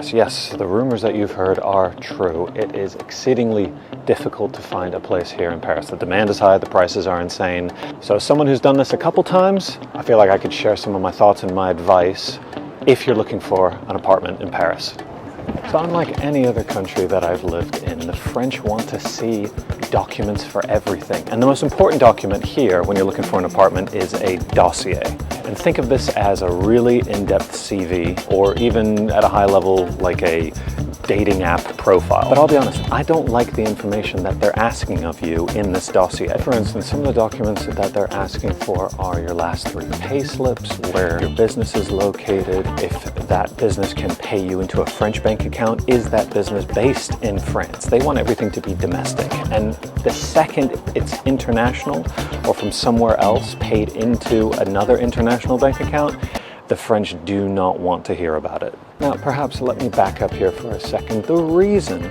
Yes, the rumors that you've heard are true. It is exceedingly difficult to find a place here in Paris. The demand is high, the prices are insane. So as someone who's done this a couple times, I feel like I could share some of my thoughts and my advice if you're looking for an apartment in Paris. So unlike any other country that I've lived in, the French want to see documents for everything. And the most important document here when you're looking for an apartment is a dossier. And think of this as a really in-depth CV, or even at a high level, like a dating app profile. But I'll be honest, I don't like the information that they're asking of you in this dossier. For instance, some of the documents that they're asking for are your last 3 pay slips, where your business is located, if that business can pay you into a French bank account, is that business based in France? They want everything to be domestic. And the second it's international or from somewhere else paid into another international bank account, the French do not want to hear about it. Now, perhaps let me back up here for a second. The reason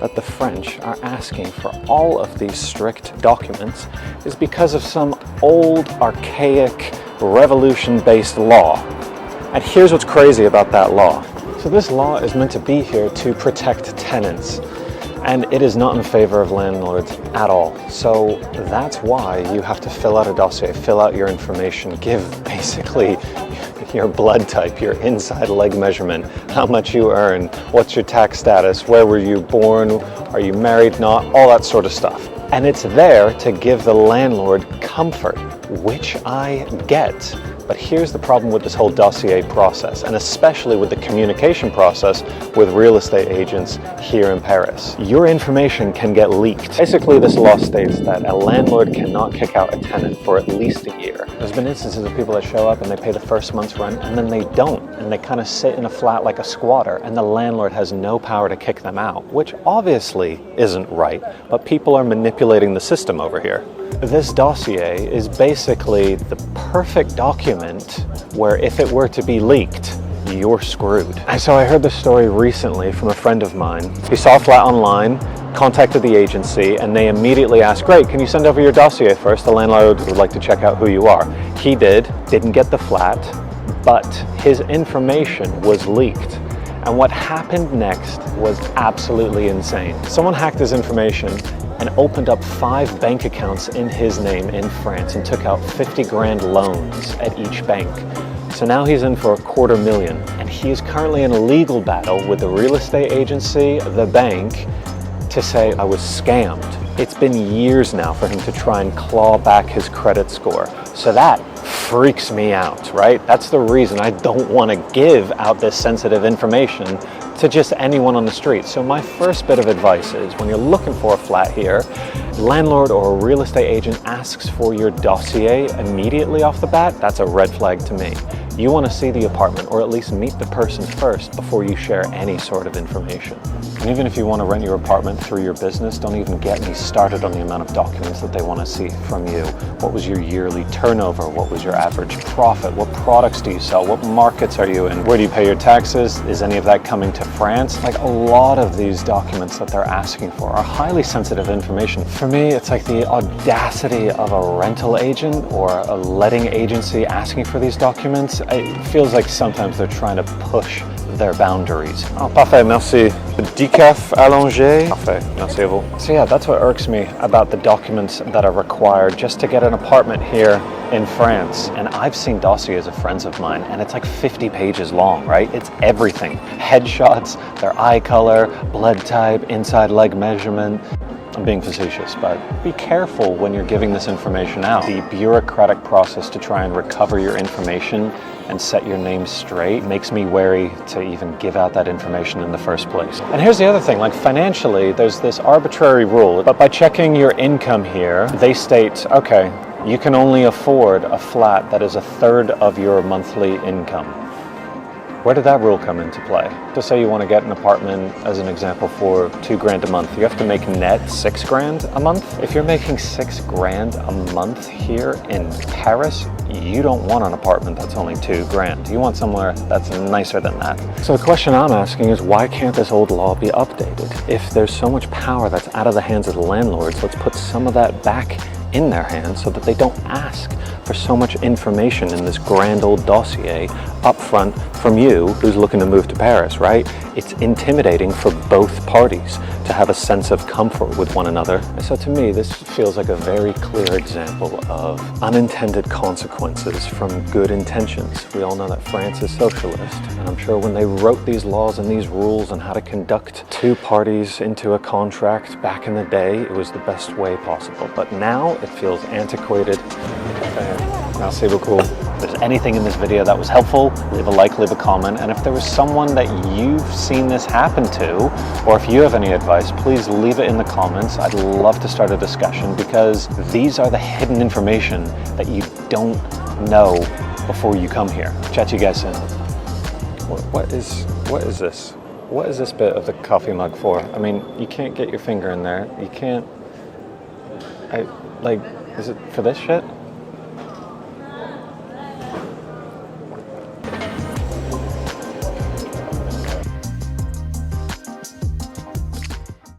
that the French are asking for all of these strict documents is because of some old, archaic, revolution-based law. And here's what's crazy about that law. So this law is meant to be here to protect tenants, and it is not in favor of landlords at all. So that's why you have to fill out a dossier, fill out your information, give basically your blood type, your inside leg measurement, how much you earn, what's your tax status, where were you born, are you married, not, all that sort of stuff. And it's there to give the landlord comfort, which I get. But here's the problem with this whole dossier process, and especially with the communication process with real estate agents here in Paris. Your information can get leaked. Basically, this law states that a landlord cannot kick out a tenant for at least a year. There's been instances of people that show up and they pay the first month's rent and then they don't, and they kind of sit in a flat like a squatter, and the landlord has no power to kick them out, which obviously isn't right, but people are manipulating the system over here. This dossier is basically the perfect document where if it were to be leaked, you're screwed. And so I heard this story recently from a friend of mine. He saw a flat online, contacted the agency, and they immediately asked, great, can you send over your dossier first? The landlord would like to check out who you are. He didn't get the flat, but his information was leaked. And what happened next was absolutely insane. Someone hacked his information and opened up 5 bank accounts in his name in France and took out 50 grand loans at each bank. So now he's in for $250,000, and he is currently in a legal battle with the real estate agency, the bank, to say I was scammed. It's been years now for him to try and claw back his credit score. So that freaks me out, right? That's the reason I don't want to give out this sensitive information to just anyone on the street. So my first bit of advice is when you're looking for a flat here, landlord or a real estate agent asks for your dossier immediately off the bat, that's a red flag to me. You want to see the apartment, or at least meet the person first before you share any sort of information. And even if you want to rent your apartment through your business, don't even get me started on the amount of documents that they want to see from you. What was your yearly turnover? What was your average profit? What products do you sell? What markets are you in? Where do you pay your taxes? Is any of that coming to France? Like, a lot of these documents that they're asking for are highly sensitive information. For me, it's like the audacity of a rental agent or a letting agency asking for these documents. It feels like sometimes they're trying to push their boundaries. Oh, parfait, merci. Decaf allongé. Parfait, merci à vous. So yeah, that's what irks me about the documents that are required just to get an apartment here in France. And I've seen dossiers of friends of mine, and it's like 50 pages long, right? It's everything. Headshots, their eye color, blood type, inside leg measurement. I'm being facetious, but be careful when you're giving this information out. The bureaucratic process to try and recover your information and set your name straight makes me wary to even give out that information in the first place. And here's the other thing, like financially, there's this arbitrary rule, but by checking your income here, they state, okay, you can only afford a flat that is 1/3 of your monthly income. Where did that rule come into play? Just say you want to get an apartment, as an example, for $2 grand a month. You have to make net 6 grand a month. If you're making 6 grand a month here in Paris, you don't want an apartment that's only 2 grand. You want somewhere that's nicer than that. So the question I'm asking is, why can't this old law be updated? If there's so much power that's out of the hands of the landlords, let's put some of that back in their hands so that they don't ask for so much information in this grand old dossier up front from you who's looking to move to Paris, right? It's intimidating for both parties to have a sense of comfort with one another. So to me, this feels like a very clear example of unintended consequences from good intentions. We all know that France is socialist, and I'm sure when they wrote these laws and these rules on how to conduct two parties into a contract back in the day, it was the best way possible. But now it feels antiquated. Merci beaucoup. If there's anything in this video that was helpful, leave a like, leave a comment, and if there was someone that you've seen this happen to, or if you have any advice, please leave it in the comments. I'd love to start a discussion, because these are the hidden information that you don't know before you come here. Chat to you guys soon. What is this? What is this bit of the coffee mug for? I mean, you can't get your finger in there. You can't, is it for this shit?